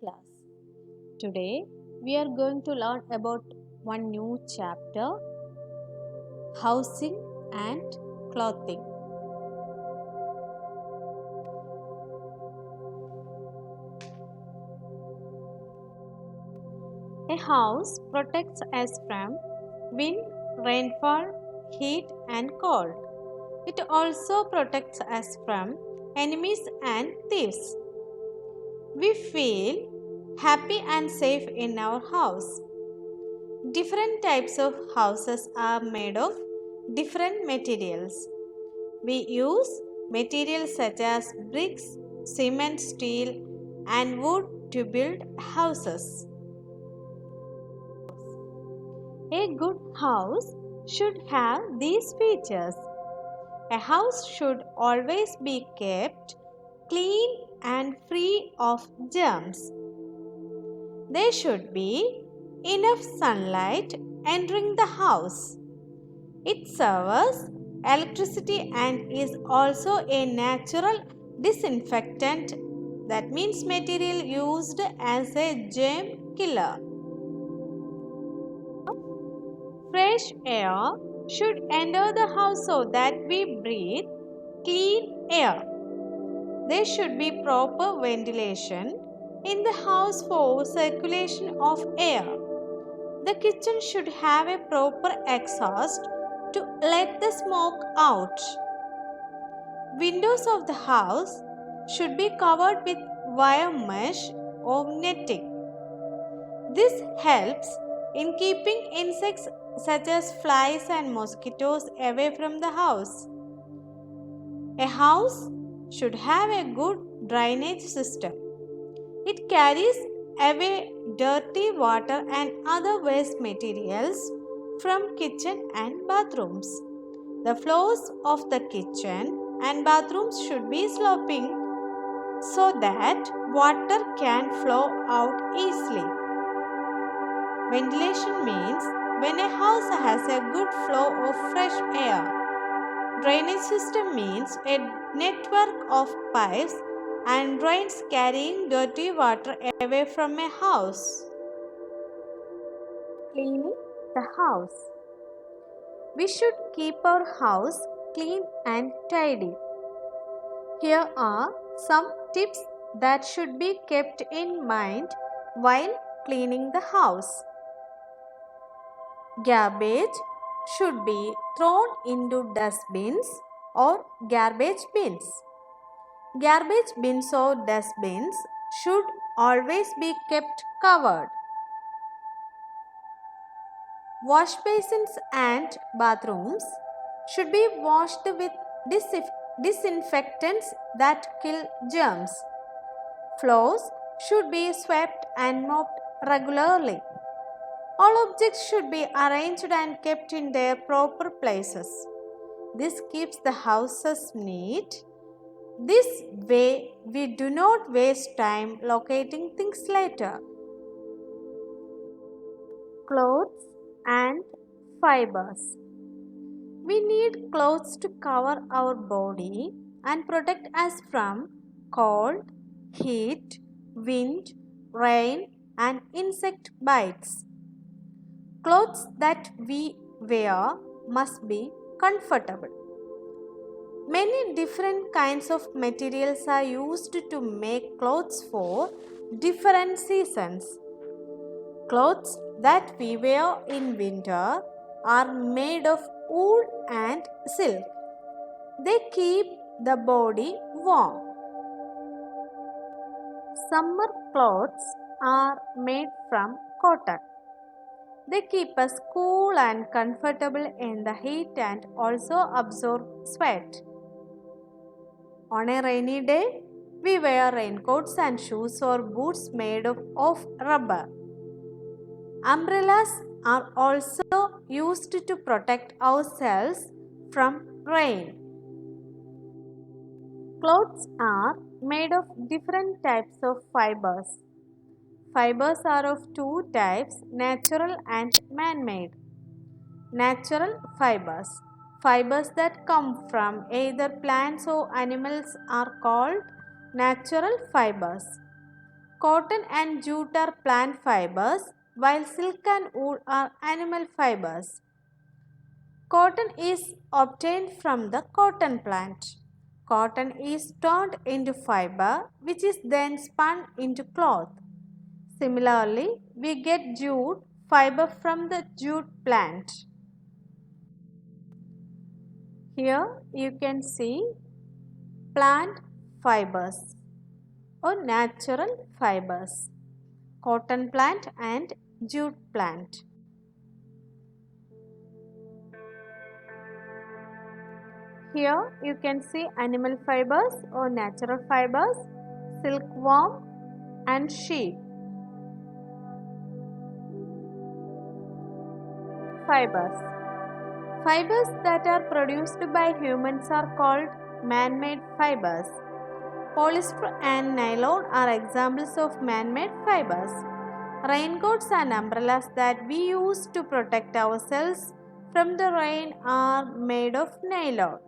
class. Today we are going to learn about one new chapter, housing and clothing. A house protects us from wind, rainfall, heat and cold. It also protects us from enemies and thieves. We feel happy and safe in our house. Different types of houses are made of different materials. We use materials such as bricks, cement, steel, and wood to build houses. A good house should have these features. A house should always be kept clean and free of germs. There should be enough sunlight entering the house. It serves electricity and is also a natural disinfectant, that means material used as a germ killer. Fresh air should enter the house so that we breathe clean air. There should be proper ventilation in the house for circulation of air. The kitchen should have a proper exhaust to let the smoke out. Windows of the house should be covered with wire mesh or netting. This helps in keeping insects such as flies and mosquitoes away from the house. A house should have a good drainage system. It carries away dirty water and other waste materials from kitchen and bathrooms. The floors of the kitchen and bathrooms should be sloping so that water can flow out easily. Ventilation means when a house has a good flow of fresh air. Drainage system means a network of pipes and drains carrying dirty water away from a house. Cleaning the house. We should keep our house clean and tidy. Here are some tips that should be kept in mind while cleaning the house. Garbage should be thrown into dustbins or garbage bins. Garbage bins or dustbins should always be kept covered. Wash basins and bathrooms should be washed with disinfectants that kill germs. Floors should be swept and mopped regularly. All objects should be arranged and kept in their proper places. This keeps the houses neat. This way, we do not waste time locating things later. Clothes and fibers. We need clothes to cover our body and protect us from cold, heat, wind, rain, and insect bites. Clothes that we wear must be comfortable. Many different kinds of materials are used to make clothes for different seasons. Clothes that we wear in winter are made of wool and silk. They keep the body warm. Summer clothes are made from cotton. They keep us cool and comfortable in the heat and also absorb sweat. On a rainy day, we wear raincoats and shoes or boots made of rubber. Umbrellas are also used to protect ourselves from rain. Clothes are made of different types of fibers. Fibers are of two types, natural and man-made. Natural fibers. Fibers that come from either plants or animals are called natural fibers. Cotton and jute are plant fibers, while silk and wool are animal fibers. Cotton is obtained from the cotton plant. Cotton is turned into fiber, which is then spun into cloth. Similarly, we get jute fiber from the jute plant. Here you can see plant fibers or natural fibers, cotton plant and jute plant. Here you can see animal fibers or natural fibers, silkworm and sheep. Fibers. Fibers that are produced by humans are called man-made fibers. Polyester and nylon are examples of man-made fibers. Raincoats and umbrellas that we use to protect ourselves from the rain are made of nylon.